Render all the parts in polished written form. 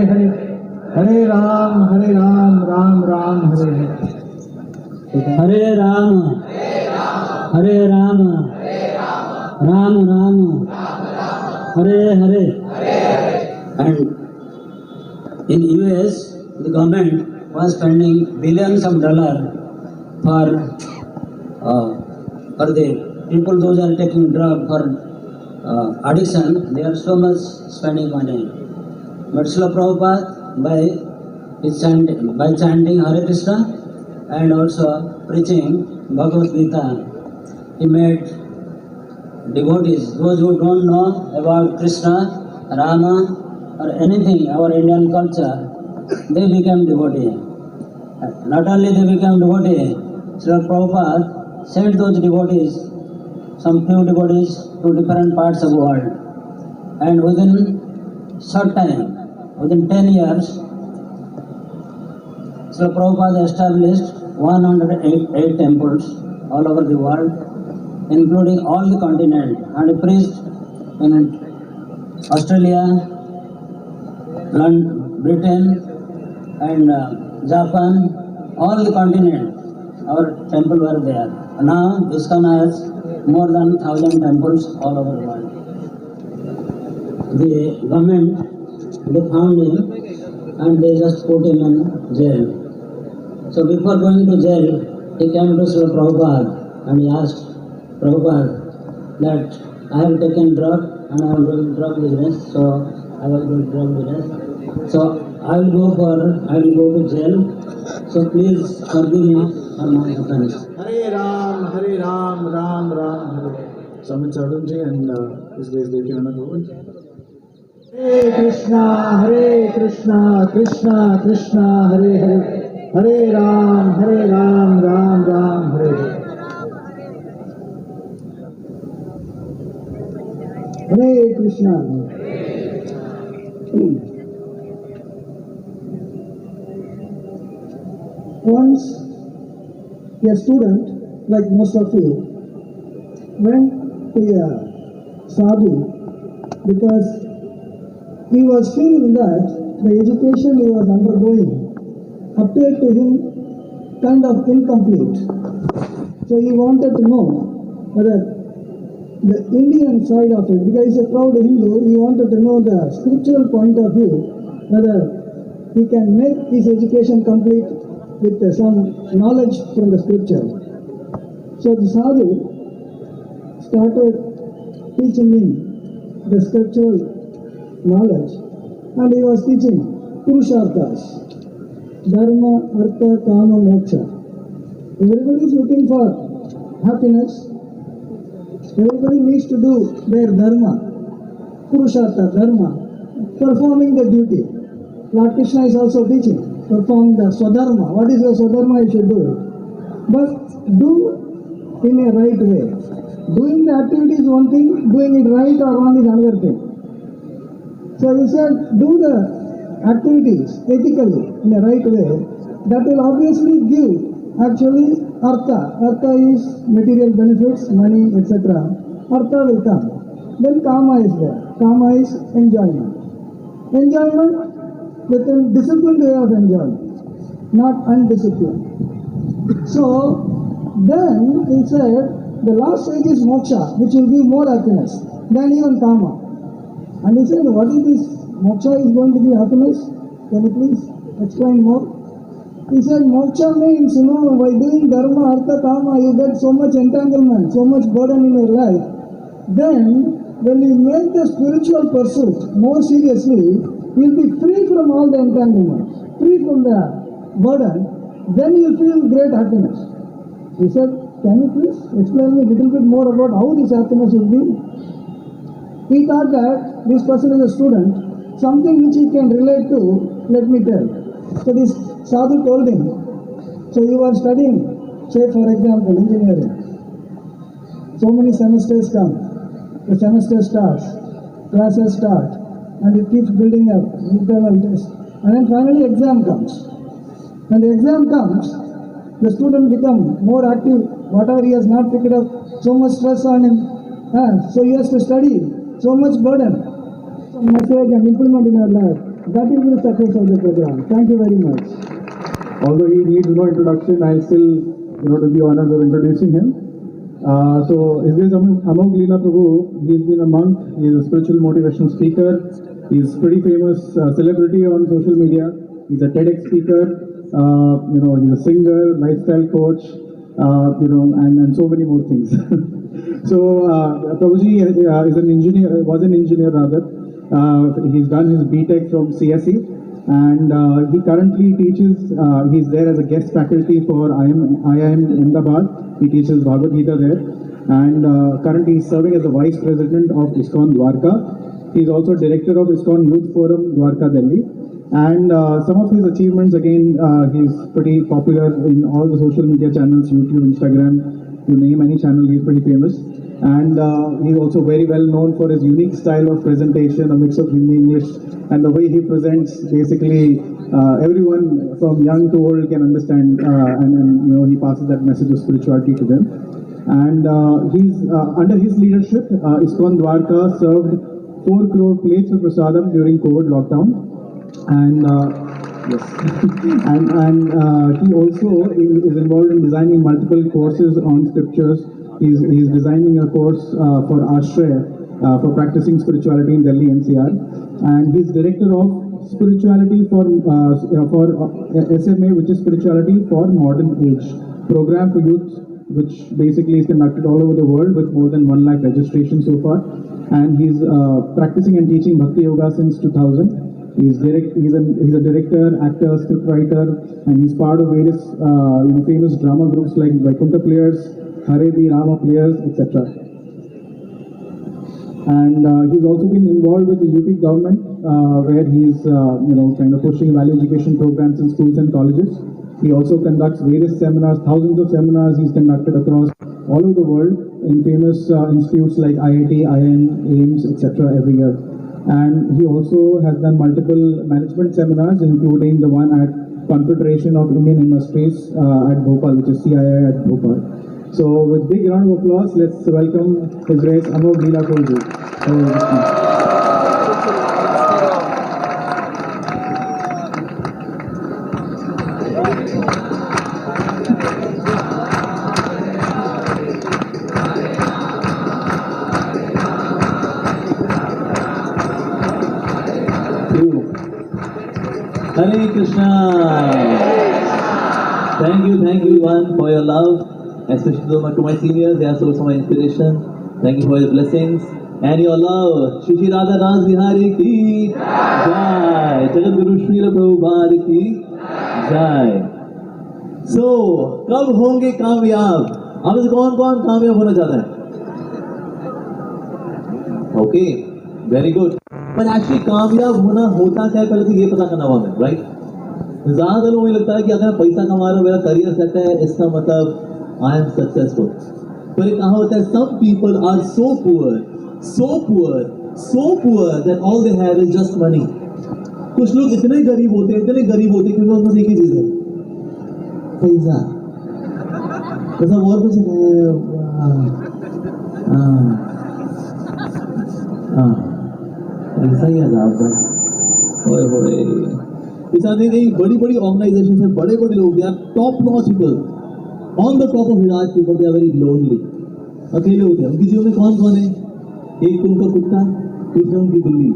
Hare, Hare Ram Ram Ram Hare Hare, Hare Ram Ram Ram Hare Hare. And in US, the government was spending billions of dollars for the people those are taking drug for addiction. They are so much spending money. But Srila Prabhupada by chanting Hare Krishna and also preaching Bhagavad Gita, he made devotees, those who don't know about Krishna, Rama or anything, our Indian culture, they became devotee. Not only they became devotee, Srila Prabhupada sent those devotees, some few devotees to different parts of the world. And within short time, within 10 years, Srila Prabhupada established 108 temples all over the world, including all the continent, and he preached in Australia, London, Britain, and Japan, all the continent. Our temple were there. Now ISKCON has more than 1,000 temples all over the world. The government, they found him and they just put him in jail. So before going to jail, he came to Srila Prabhupada and he asked Prabhupada that I have taken drug and I am doing drug business, so I was doing drug business. So I will go to jail. So please forgive me for my offense. Hare Ram Ram Ram Hare. Samit Sadhuji and His Grace Devkinanda Prabhu. Hare Krishna Krishna Krishna Hare Hare, Hare Ram Ram Ram Hare Hare. Hare Krishna. Once a student, like most of you, went to a sadhu because he was feeling that the education he was undergoing appeared to him kind of incomplete. So he wanted to know whether the Indian side of it, because he's a proud Hindu, he wanted to know the scriptural point of view, whether he can make his education complete with some knowledge from the scripture. So the sadhu started teaching him the scriptural knowledge, and he was teaching Purusharthas, Dharma, Artha, Kama, Moksha. Everybody is looking for happiness. Everybody needs to do their dharma, Purushartha, dharma, performing the duty. Lord Krishna is also teaching, perform the swadharma. What is your swadharma? You should do it. But do in a right way. Doing the activity is one thing, doing it right or wrong is another thing. So he said, do the activities ethically in a right way. That will obviously give actually artha. Artha is material benefits, money, etc. Artha will come. Then kama is there. Kama is enjoyment. Enjoyment with a disciplined way of enjoyment, not undisciplined. So then he said, the last stage is moksha, which will give more happiness than even kama. And he said, what is this? Moksha is going to give happiness? Can you please explain more? He said, moksha means, by doing dharma, artha, kama, you get so much entanglement, so much burden in your life. Then, when you make the spiritual pursuit more seriously, you'll be free from all the entanglement, free from the burden, then you'll feel great happiness. He said, can you please explain me a little bit more about how this happiness will be? He thought that this person is a student, something which he can relate to, let me tell. So this sadhu told him, so you are studying, say for example, engineering. So many semesters come, the semester starts, classes start, and it keeps building up, internal test. And then finally exam comes. When the exam comes, the student becomes more active, whatever he has not picked up, so much stress on him, so he has to study, so much burden. Some message and implement in our life. That is the success of the program. Thank you very much. Although he needs no introduction, I'll still, do the honors of introducing him. So his name is Amog Leela Prabhu. He's been a monk. He's a spiritual motivational speaker. He's pretty famous celebrity on social media. He's a TEDx speaker. He's a singer, lifestyle coach, and so many more things. So Prabhuji is an engineer, was an engineer rather. He's done his BTech from CSE, and he currently teaches. He's there as a guest faculty for IIM Ahmedabad. He teaches Bhagavad Gita there, and currently he's serving as the vice president of ISKCON Dwarka. He's also director of ISKCON Youth Forum Dwarka, Delhi. And some of his achievements, again, he's pretty popular in all the social media channels, YouTube, Instagram, you name any channel, he's pretty famous. And he's also very well known for his unique style of presentation, a mix of Hindi, English, and the way he presents, basically, everyone from young to old can understand, and he passes that message of spirituality to them. And he's under his leadership, ISKCON Dwarka served 4 crore plates of prasadam during COVID lockdown. And yes, and he also is involved in designing multiple courses on scriptures. He's designing a course for Ashraya for practicing spirituality in Delhi NCR, and he's director of spirituality for SMA, which is spirituality for modern age program for youth, which basically is conducted all over the world with more than 1 lakh registrations so far. And he's practicing and teaching Bhakti Yoga since 2000. He's a director, actor, scriptwriter, and he's part of various famous drama groups like Vaikuntha Players, Harevi Rama Players, etc. And he's also been involved with the UP government, where he's kind of pushing value education programs in schools and colleges. He also conducts various seminars, thousands of seminars he's conducted across all over the world in famous institutes like IIT, IIM, AIMS, etc. every year. And he also has done multiple management seminars, including the one at Confederation of Indian Industries at Bhopal, which is CII at Bhopal. So with big round of applause, let's welcome His Grace Amog Leela Prabhu. Hare Krishna. Thank you everyone for your love, especially to my seniors. They are also my inspiration. Thank you for your blessings and your love. Shri Shri Radha Raj Bihari ki Jai. Jagat Guru Shri Prabhupada ki Jai. So, कब होंगे कामयाब? आप से कौन कामयाब होना चाहता है? Okay, very good. पर एक्चुअली कामयाब होना होता क्या है, पहले तो ये पता करना होगा हमें, राइट? ज्यादा लोगों को लगता है कि अगर मैं पैसा कमा रहा हूँ, मेरा करियर सेट है, इसका मतलब आई एम सक्सेसफुल। पर ये कहा होता है, some people are so poor that all they have is just money. कुछ लोग इतने गरीब होते हैं कि उनके पास एक ही चीज है, पैसा। पैसा और कुछ ऐसा ही आजाद बस। ऐसा नहीं, बड़ी ऑर्गेनाइजेशन है, बड़े लोग, they are top notch people, on the top of hierarchy people, they are very lonely, अकेले होते हैं। उनकी जीवन में कौन है? एक तो उनका कुत्ता, दूसरा उनकी बिल्ली।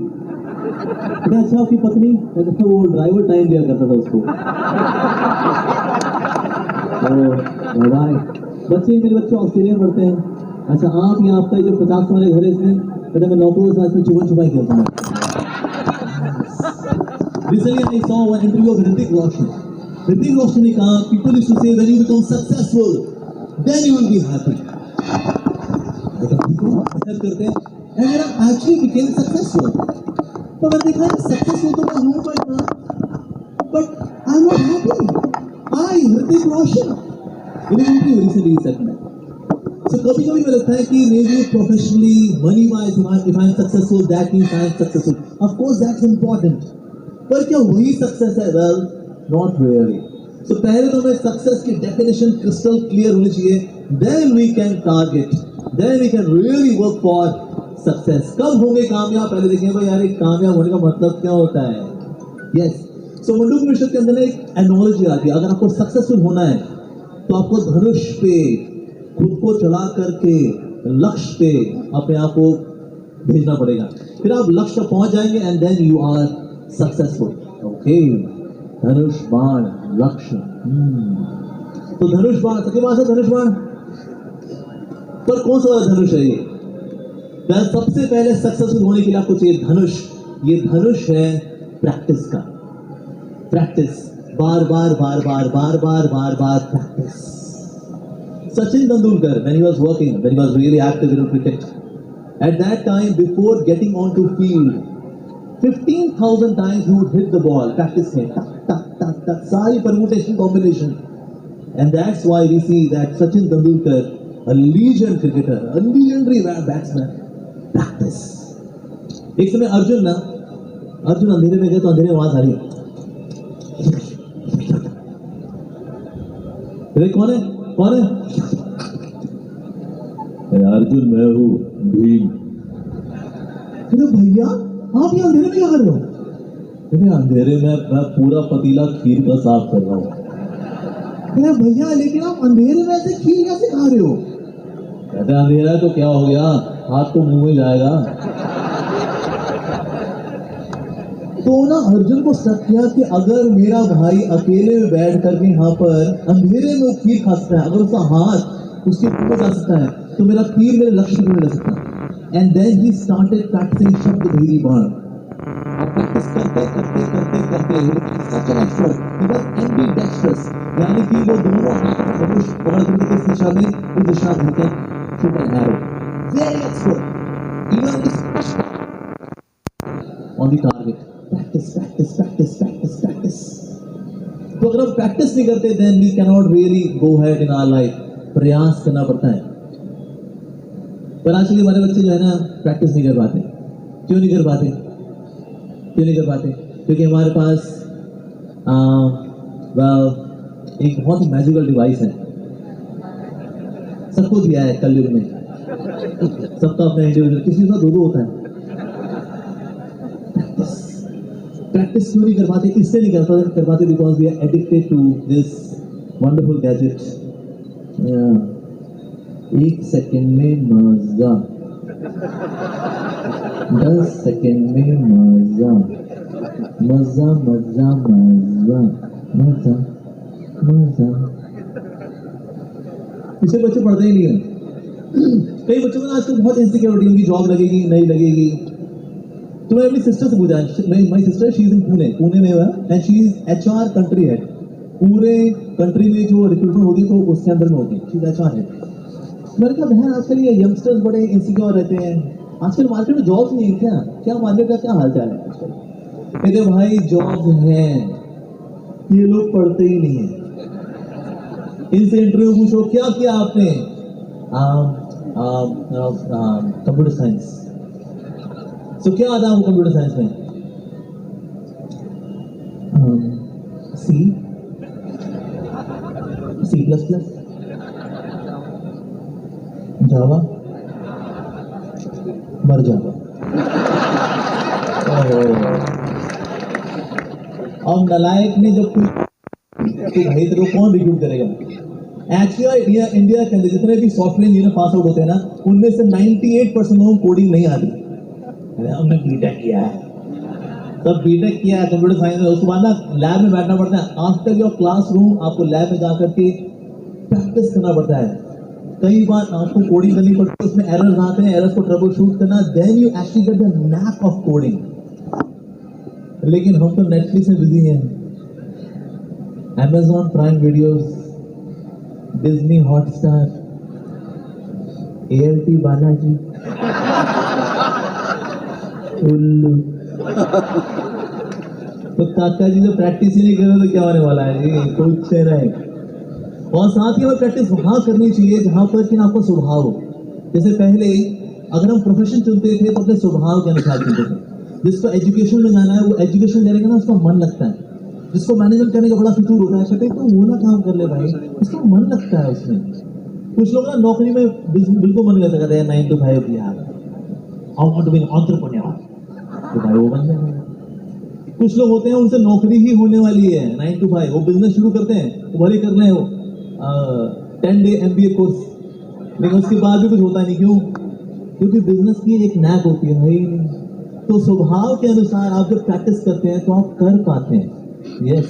अच्छा, आपकी पत्नी, वो ड्राइवर टाइम दिया करता था उसको। भाई मेरे बच्चे ऑस्ट्रेलिया में पढ़ते हैं। अच्छा, आप यहाँ आपका जो 50 वाले घर है, इसमें कहते मैं नौकरों के साथ में छुपाई करता हूँ। Recently I saw one interview of Hrithik Roshan. Hrithik Roshan ने कहा, people used to say when you become successful, then you will be happy. मेहनत करते हैं, and when I actually became successful, तो मैंने देखा successful तो मैं हूँ, but I'm not happy. I, Hrithik Roshan, in an interview recently he said that. So कभी मुझे लगता है कि maybe professionally, money wise, if I'm successful, that means I'm successful. Of course, that's important. पर क्या वही सक्सेस है? Well, not really. So पहले तो हमें सक्सेस की डेफिनेशन क्रिस्टल क्लियर होनी चाहिए. Then we can target. Then we can really work for success. कब होंगे कामयाब? पहले देखें भाई यार, एक कामयाब होने का मतलब क्या होता है? यस, सो मुंडूपनिषद के अंदर एक एनोलॉजी आती है, अगर आपको सक्सेसफुल होना है तो आपको धनुष पे खुद को चढ़ा करके लक्ष्य पे अपने आप को भेजना पड़ेगा, फिर आप लक्ष्य तक पहुंच जाएंगे and then you are successful. Okay, धनुष बाण लक्ष्य। तो धनुष बाण सबके पास है, धनुष बाण पर कौन सा वाला धनुष है ये? सबसे पहले सक्सेसफुल होने के लिए आपको चाहिए धनुष। ये धनुष है प्रैक्टिस का, practice, bar bar bar bar bar bar bar bar practice. Sachin Tendulkar, when he was working, when he was really active in cricket, at that time before getting onto field, 15,000 times he would hit the ball, practice में, tak tak tak tak, सारी permutation combination, and that's why we see that Sachin Tendulkar, a legend cricketer, a legendary batsman, practice. एक समय अर्जुन अंधेरे में गए तो अंधेरे में आवाज आ रही है, कौन है कौन है? अर्जुन मैं हूँ भीम। भैया आप ये अंधेरे में क्या कर रहे हो? अंधेरे में मैं पूरा पतीला खीर का साफ कर रहा हूँ। भैया लेकिन आप अंधेरे में ऐसे खीर कैसे खा रहे हो? कहते अंधेरा है तो क्या हो गया, हाथ तो मुंह में जाएगा। तो ना अर्जुन को शक किया कि अगर मेरा भाई अकेले में बैठ करके यहाँ पर अंधेरे में खीर खा सकता है, अगर उसका हाथ उसके ऊपर जा सकता है तो मेरा तीर मेरे लक्ष्य में लग सकता है। And then he started practicing शब्द भेदी बाण। प्रैक्टिस करते करते करते करते such an expert, he was ambidextrous, यानी कि वो दोनों हाथ में धनुष पकड़ करके किस दिशा में, उस दिशा में shoot an arrow. Very expert, even this on the target. Practice practice practice practice practice. तो अगर हम प्रैक्टिस नहीं करते then we can not really go ahead in our life. प्रयास करना पड़ता है, पर आजकल हमारे बच्चे जो है ना प्रैक्टिस नहीं कर पाते। क्यों नहीं कर पाते? क्यों नहीं कर पाते? क्योंकि हमारे पास एक बहुत ही मैजिकल डिवाइस है, सबको दिया है कलयुग में, सबका अपना इंडिविजुअल, किसी का दो होता है। प्रैक्टिस क्यों नहीं कर पाते? इससे नहीं कर पाते because we are addicted to this wonderful gadget. एक सेकंड में मजा, 10 सेकंड में मजा, मजा मजा मजा मजा मजा। इसे बच्चे पढ़ते ही नहीं है। कई बच्चों को आजकल बहुत इनसिक्योरिटी, उनकी जॉब लगेगी नहीं लगेगी। तो मैं अपनी सिस्टर से पूछा, my sister she is in Pune में हुआ and she is HR country head. पूरे कंट्री में जो रिक्रूटमेंट होती है तो उसके अंदर में होती है, शी इज एचआर हेड। मैंने कहा बहन आजकल ये यंगस्टर्स बड़े इनसिक्योर रहते हैं, आजकल मार्केट में जॉब्स नहीं है क्या? क्या मार्केट का क्या हाल चाल है आजकल? कहते भाई जॉब्स हैं, ये लोग पढ़ते ही नहीं है। इनसे इंटरव्यू पूछो क्या किया आपने? Computer science. तो क्या आता है आपको कंप्यूटर साइंस में? सी प्लस प्लस, जावा, मर जावा। अब नलायक ने जब कोई तो भाई तेरे को कौन रिक्रूट करेगा? एक्चुअली इंडिया के अंदर जितने भी सॉफ्टवेयर इंजीनियर पास आउट होते हैं ना, उनमें से 98% लोगों को कोडिंग नहीं आती। हमने बीटेक किया है, तब बीटेक किया है कंप्यूटर साइंस में, उसके बाद ना लैब में बैठना पड़ता है। आफ्टर योर क्लासरूम आपको लैब में जाकर के प्रैक्टिस करना पड़ता है। कई बार आपको कोडिंग करनी पड़ती है, उसमें एरर्स आते हैं, एरर्स को ट्रबल शूट करना, then you actually get the knack of coding. लेकिन हम तो नेटफ्लिक्स में बिजी हैं, Amazon prime videos, Disney Hotstar, ALT Balaji, Ullu. तो काका जी जो प्रैक्टिस ही नहीं कर रहे तो क्या होने वाला है जी? कुछ नहीं। और साथ ही हमें प्रैक्टिस वहाँ करनी चाहिए जहाँ पर कि आपका स्वभाव हो। जैसे पहले अगर हम प्रोफेशन चुनते थे तो अपने स्वभाव के अनुसार चुनते थे। जिसको एजुकेशन में जाना है वो एजुकेशन जाएगा ना, उसका मन लगता है। जिसको मैनेजमेंट करने का बड़ा फितूर होता है, कहते हैं तो वो ना काम कर ले भाई, उसका मन लगता है उसमें। कुछ लोग ना नौकरी में बिल्कुल मन लगता, कहते हैं 9 to 5 किया, I want to be an entrepreneur, तो भाई वो बन जाएगा। कुछ लोग होते हैं उनसे नौकरी ही होने वाली है 9 to 5, वो बिजनेस शुरू करते हैं, वो भले कर रहे हैं वो 10-day MBA कोर्स, लेकिन उसके बाद भी कुछ होता नहीं। क्यों? क्योंकि बिजनेस की एक नैक होती है भाई। तो स्वभाव के अनुसार आप जब प्रैक्टिस करते हैं तो आप कर पाते हैं। यस,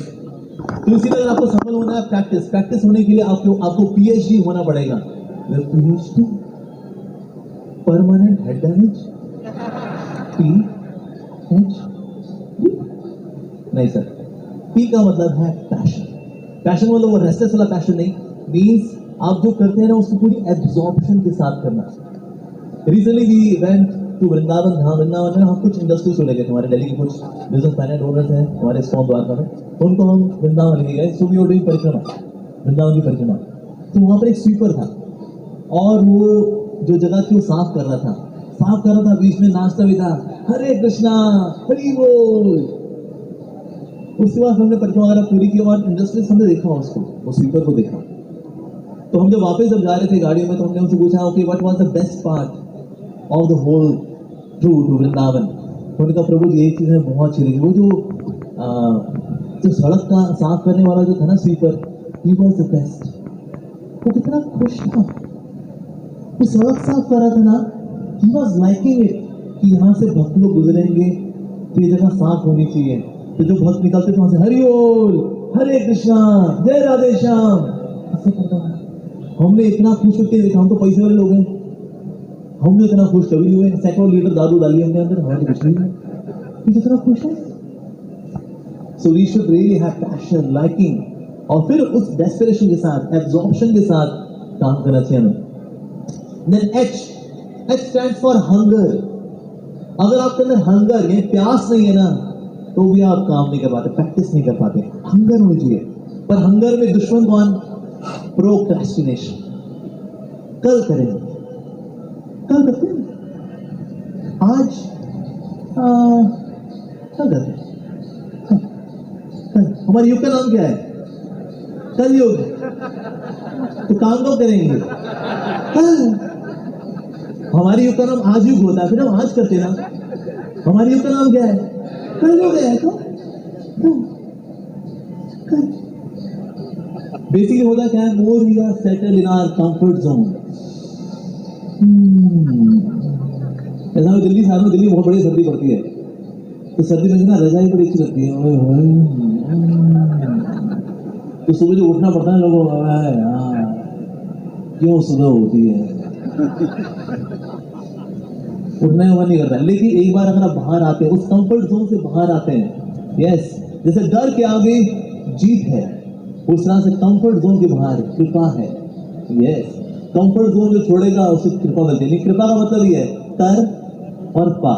तो इसीलिए अगर आपको सफल होना है प्रैक्टिस होने के लिए आपको PhD होना पड़ेगा। PhD permanent head damage, PhD नहीं सर। P का मतलब है पैशन। पैशन मतलब वो रेस्टलेस वाला पैशन नहीं, मींस आप जो करते हैं ना उसको पूरी एब्जॉर्प्शन के साथ करना। Recently we went to Vrindavan Dham. Vrindavan में हम कुछ इंडस्ट्रीज को लेके थे, हमारे दिल्ली के कुछ बिजनेस मैन ओनर्स हैं हमारे स्टॉक द्वारका में, तो उनको हम वृंदावन लेके गए। सो वी वर डूइंग परिक्रमा, वृंदावन की परिक्रमा। तो वहाँ पर एक स्वीपर था और वो जो जगह थी वो साफ कर रहा था, बीच में नाचता भी था, हरे कृष्णा हरि बोल। उसके बाद हमने परिक्रमा वगैरह पूरी की और इंडस्ट्रीज हमने देखा उसको, वो स्वीपर को देखा। तो हम जब जा रहे थे गाड़ियों में तो हमने उनसे पूछा okay what was the best part of the whole to Vrindavan. तो उन्होंने कहा प्रभु यही चीज़ है बहुत अच्छी लगी, वो जो सड़क का साफ करने वाला जो था ना sweeper, he was the best. वो कितना खुश था, वो सड़क साफ कर रहा था ना, ही वाज लाइकिंग इट कि यहाँ से भक्त लोग गुजरेंगे तो ये जगह साफ होनी चाहिए। तो जो भक्त निकलते थे वहां से हरि बोल, हरे कृष्णा, जय राधे श्याम, ऐसे करता है। हमने इतना खुश होते देखा, हम तो पैसे वाले लोग हैं, हमने इतना खुश कभी नहीं हुए। सैकड़ों लीटर दारू डाली हमने अंदर, हमारे कुछ नहीं हुआ, इतना खुश है। So we should really have passion, liking, और फिर उस डेस्परेशन के साथ, एब्जॉर्प्शन के साथ काम करना चाहिए हमें। Then H stands for hunger. अगर आपके अंदर हंगर यानी प्यास नहीं है ना तो भी आप काम नहीं कर पाते, प्रैक्टिस नहीं कर पाते। हंगर होनी चाहिए, पर हंगर में दुश्मन कौन? प्रोक्रेस्टिनेशन। कल करेंगे, कल करते हैं, आज कल करते हैं, कल। हमारे युग का नाम क्या है? कल युग। तो काम कब करेंगे? कल। हमारे युग का नाम आज युग होता है, फिर हम आज करते ना। हमारे युग का नाम क्या है? कल युग है। तो कल बेसिकली होता क्या है? More we are settle in our comfort zone. ऐसा में दिल्ली साल में दिल्ली बहुत बड़ी सर्दी पड़ती है, तो सर्दी में ना रजाई बड़ी अच्छी लगती है। तो सुबह जो उठना पड़ता है लोगों को, क्यों सुबह होती है, उठने का मन नहीं करता। लेकिन एक बार अगर आप बाहर आते हैं, उस कंफर्ट जोन से बाहर आते हैं, यस, जैसे डर के आगे जीत है, उस तरह से कंफर्ट जोन के बाहर कृपा है। यस, कंफर्ट जोन जो छोड़ेगा उसे कृपा मिलती है। कृपा का मतलब ये है कर और पा,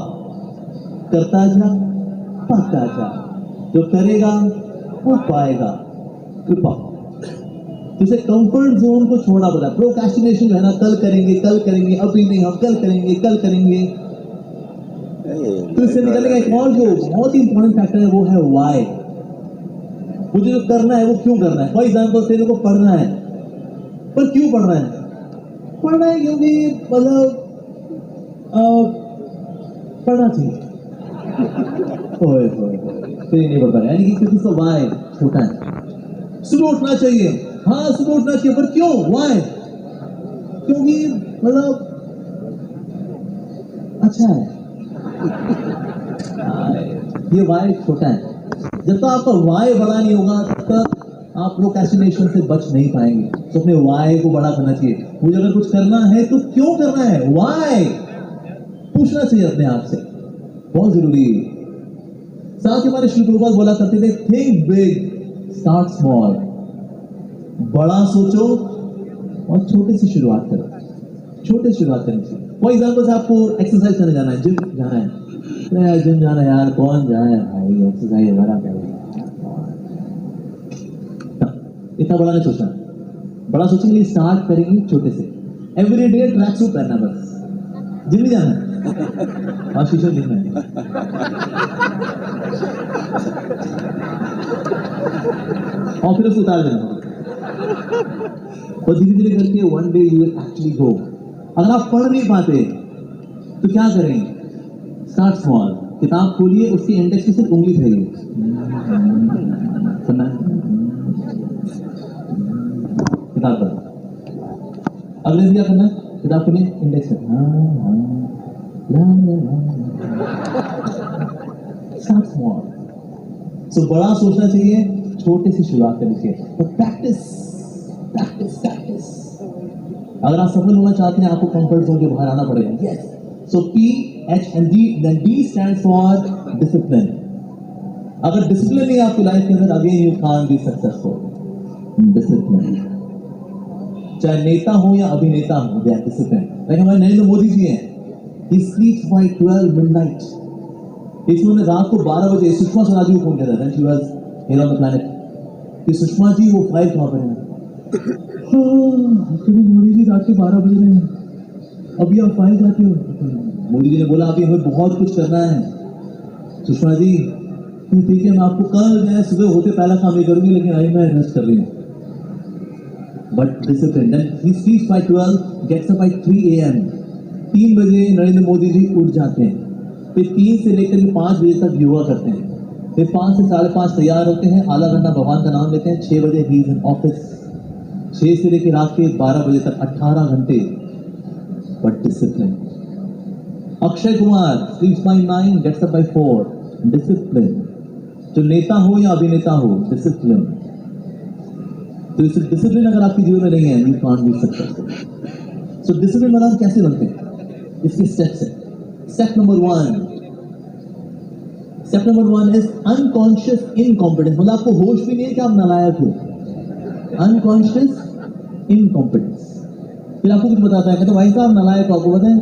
करता जा पाता जा, जो करेगा वो पाएगा, कृपा। तो इसे कंफर्ट जोन को छोड़ना पड़ता है। प्रोक्रेस्टिनेशन जो है ना, कल करेंगे, अभी नहीं, हम कल करेंगे। तो इससे निकलने का एक और जो बहुत ही इंपॉर्टेंट फैक्टर है वो है वाई। मुझे जो करना है वो क्यों करना है। फॉर एग्जाम्पल तेरे को पढ़ना है, पर क्यों पढ़ना है? पढ़ना है क्योंकि मतलब पढ़ना चाहिए। ओए नहीं पढ़ पा रहा, यानी कि क्योंकि इसका वाई छोटा है। सुबह उठना चाहिए, हाँ सुबह उठना चाहिए, पर क्यों? वाई? क्योंकि मतलब अच्छा है। ये वाई छोटा है। जब तक आपका वाई बड़ा नहीं होगा तब तक आप प्रोक्रेस्टिनेशन से बच नहीं पाएंगे। तो अपने वाई को बड़ा करना चाहिए। मुझे अगर कुछ करना है तो क्यों करना है, वाई पूछना चाहिए अपने आप से, बहुत जरूरी है। साथ ही हमारे श्री प्रभुपाद बोला करते थे, थिंक बिग स्टार्ट स्मॉल। बड़ा सोचो और छोटे से शुरुआत करो, छोटे से शुरुआत करनी चाहिए। फॉर एग्जाम्पल आपको एक्सरसाइज करने जाना है, जिम जाना है, जिम जाना है यार, कौन जाए भाई, एक्सरसाइज बड़ा करेगा। इतना बड़ा नहीं सोचना, बड़ा सोचने के लिए स्टार्ट करेंगे छोटे से। एवरी डे ट्रैक सूट पहनना, बस जिम नहीं जाना और शीशा देखना है। और फिर उसको उतार देना, और धीरे धीरे करके one day you will actually go. अगर आप पढ़ नहीं पाते तो क्या करें? Start small. किताब खोलिए, उसकी इंडेक्स में सिर्फ उंगली फैलिए। सुनना है? किताब पढ़ो। अगले दिया करना, किताब खोलिए, इंडेक्स में Start small. So बड़ा सोचना चाहिए, छोटे से शुरुआत करनी चाहिए। तो प्रैक्टिस प्रैक्टिस प्रैक्टिस। अगर आप सफल होना चाहते हैं, आपको कंफर्ट जोन के बाहर आना पड़ेगा। Yes. So P H and D, then D stands for discipline. अगर डिसिप्लिन नहीं है आपकी लाइफ के अंदर, again you can't be successful. Discipline. चाहे नेता हो या अभिनेता हो, दे आर डिसिप्लिन। लाइक हमारे नरेंद्र मोदी जी हैं, he sleeps by 12 midnight. इसमें रात को 12 बजे सुषमा स्वराज को फोन किया था, she was here on the planet, कि सुषमा जी वो फाइल कहाँ पर है? मोदी जी रात के 12 बजे रहे हैं, अभी आप फाइल जाते हो? मोदी जी ने बोला अभी हमें बहुत कुछ करना है। सुषमा जी ठीक है, मैं आपको कल मैं सुबह होते पहला काम ये करूंगी, लेकिन अभी मैं रेस्ट कर रही हूँ। But discipline, he sleeps by 12, gets up by 3 AM. 3 बजे नरेंद्र मोदी जी उठ जाते हैं, फिर 3 से लेकर 5 बजे तक योगा करते हैं, फिर 5 से 5:30 तैयार होते हैं, आधा घंटा भगवान का नाम लेते हैं, 6 बजे ही इज इन ऑफिस। 6 से लेकर रात के 12 बजे तक 18 घंटे, but discipline. Akshay Kumar sleeps by 9, gets up by 4. Discipline. जो नेता हो या अभिनेता हो, डिसिप्लिन। तो इस डिसिप्लिन अगर आपके जीवन में नहीं है, you can't be successful. So discipline मतलब कैसे बनते हैं, इसके स्टेप्स है। Step number 1 is unconscious incompetence. मतलब आपको होश भी नहीं है कि आप नालायक हो। Unconscious incompetence. फिर आपको कुछ बताता है, कहते भाई साहब नालायक हो, आपको पता है?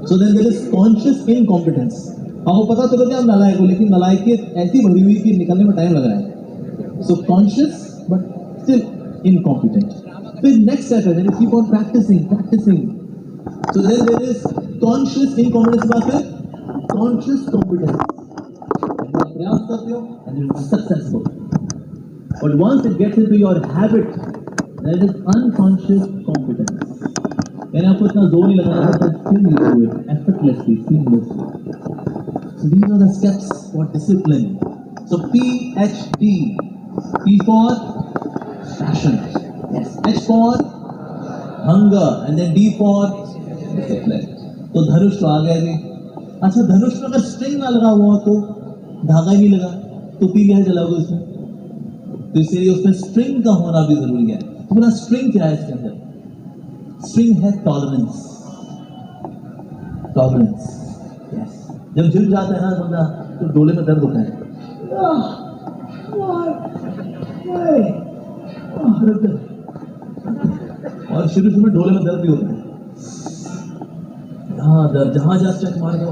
So then there is conscious incompetence. आपको पता चलो कि आप नालायक हो, लेकिन नालायकियत ऐसी भरी हुई कि निकलने में टाइम लग रहा है। So conscious but still incompetent. Then next step is then you keep on practicing. So then there is conscious incompetence about conscious competence. And you प्रयास करते हो and you are successful. But once it gets into your habit, there is unconscious competence. यानी आपको इतना जोर नहीं लगाना पड़ता, still you do it effortlessly, seamlessly. So these are the steps for discipline. So PhD. P for passion. Yes. H for hunger. And then D for discipline. तो धनुष तो आ गया जी। अच्छा, धनुष में अगर स्ट्रिंग ना लगा हुआ तो, धागा ही नहीं लगा तो तीर कैसे चलाओगे उसमें? तो इसलिए उसमें स्ट्रिंग का होना भी जरूरी है। तो मेरा स्ट्रिंग क्या है इसके अंदर? स्ट्रिंग है टॉलरेंस। टॉलरेंस। यस। जब जिम जाता है ना बंदा, तो डोले में दर्द होता है, और शुरू में ढोले में दर्द भी होता है। जहां चेक मारेगा,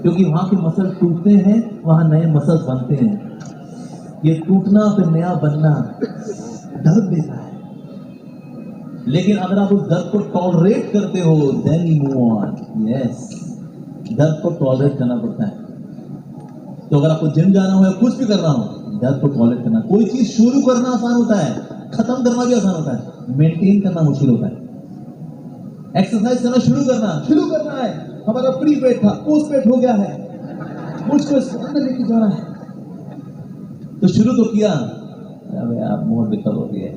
क्योंकि वहां के मसल टूटते हैं, वहां नए मसल बनते हैं। ये टूटना फिर नया बनना दर्द देता है, लेकिन अगर आप उस दर्द को टॉलरेट करते हो, then you move on. Yes, दर्द को टॉलरेट करना पड़ता है। तो अगर आपको जिम जाना हो या कुछ भी करना हो, दर्द को टॉलरेट करना। कोई चीज शुरू करना आसान होता है, खत्म करना भी आसान होता है, मेंटेन करना मुश्किल होता है। एक्सरसाइज करना शुरू करना है, हमारा प्री पेट था, पोस्ट पेट हो गया है, मुझको इसके अंदर लेके जाना है, तो शुरू तो किया, अबे आप बहुत दिक्कत होती है।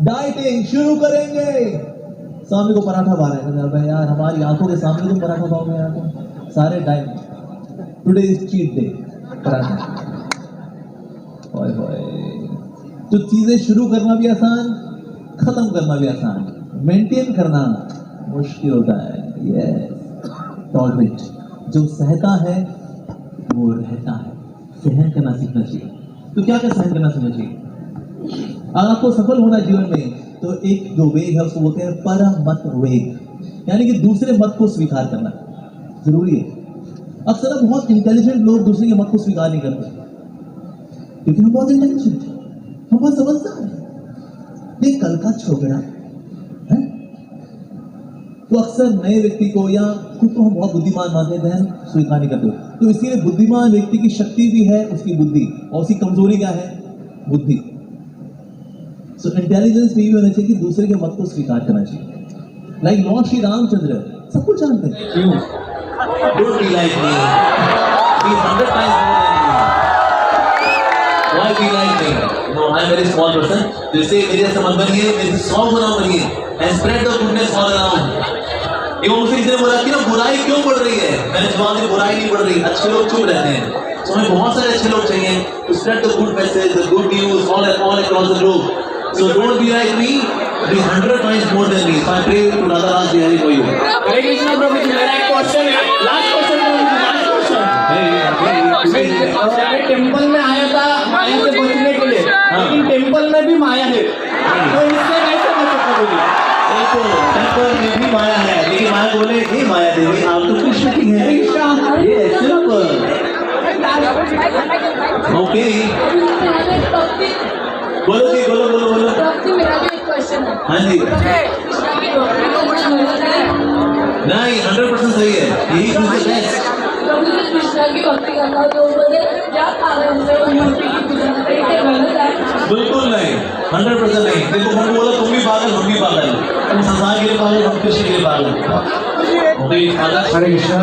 डाइटिंग शुरू करेंगे, सामने को पराठा खा रहे हैं, यार हमारी आंखों के सामने तुम पराठा खाओगे यार, तुम सारे diet, today is cheat day, paratha. तो चीजें शुरू करना भी आसान, खत्म करना भी आसान, मेंटेन करना मुश्किल होता है। Yes, tolerate. जो सहता है वो रहता है। सहन करना सीखना चाहिए। तो क्या सहन करना सीखना चाहिए? अगर आपको सफल होना जीवन में, तो एक जो वेग है उसको बोलते हैं परमत वेग, यानी कि दूसरे मत को स्वीकार करना जरूरी है। अक्सर बहुत इंटेलिजेंट लोग दूसरे के मत को स्वीकार नहीं करते, क्योंकि हम बहुत इंटेलिजेंट हैं, हम बहुत समझदार हैं। ये कल का छोकरा है, तो अक्सर नए व्यक्ति को या खुद को हम बहुत बुद्धिमान मानते हैं, स्वीकार नहीं करते। तो इसीलिए बुद्धिमान व्यक्ति की शक्ति भी है उसकी बुद्धि, और उसकी कमजोरी क्या है? बुद्धि। सो इंटेलिजेंस में ये होना चाहिए कि दूसरे के मत को स्वीकार करना चाहिए। लाइक लॉर्ड श्री रामचंद्र, सब कुछ जानते हैं। You don't be like me. Be 100 times more than me. Why be like me? No, I am very small person. जैसे मेरे समझ बनिए, मेरे 100 गुना बनिए, and spread the goodness all around. ये मुझसे किसी ने बोला कि ना बुराई क्यों बढ़ रही है? मैंने जवाब दिया बुराई नहीं बढ़ रही, अच्छे लोग चुप रहते हैं। तो हमें बहुत सारे अच्छे लोग चाहिए to spread the good message, the good news all across the globe. So don't be like me. Be 100 times more than me. So I pray to Radha Raj Bihari for you. हरे कृष्णा प्रभु जी, मेरा एक question है, last question मैं temple में आया था माया से बचने के लिए, लेकिन टेंपल में भी माया है, तो इससे कैसे बचे प्रभु जी? देखो टेंपल में भी माया है, लेकिन माया बोले हे माया देवी आप तो कृष्ण की हैं। ये सिंपल। ओके बोलो जी, बोलो बोलो बोलो। मेरा भी एक क्वेश्चन है। हाँ जी, नहीं 100% सही है, यही चीज है बेस्ट। प्रभु जी कृष्णा की भक्ति करना तो मुझे क्या कारण से मूर्ति की पूजा करते हैं, गलत है? बिल्कुल नहीं, 100% नहीं। देखो हम बोला तुम भी पागल हम भी पागल, तुम संसार के लिए पागल हम कृष्ण के लिए पागल। हरे कृष्णा।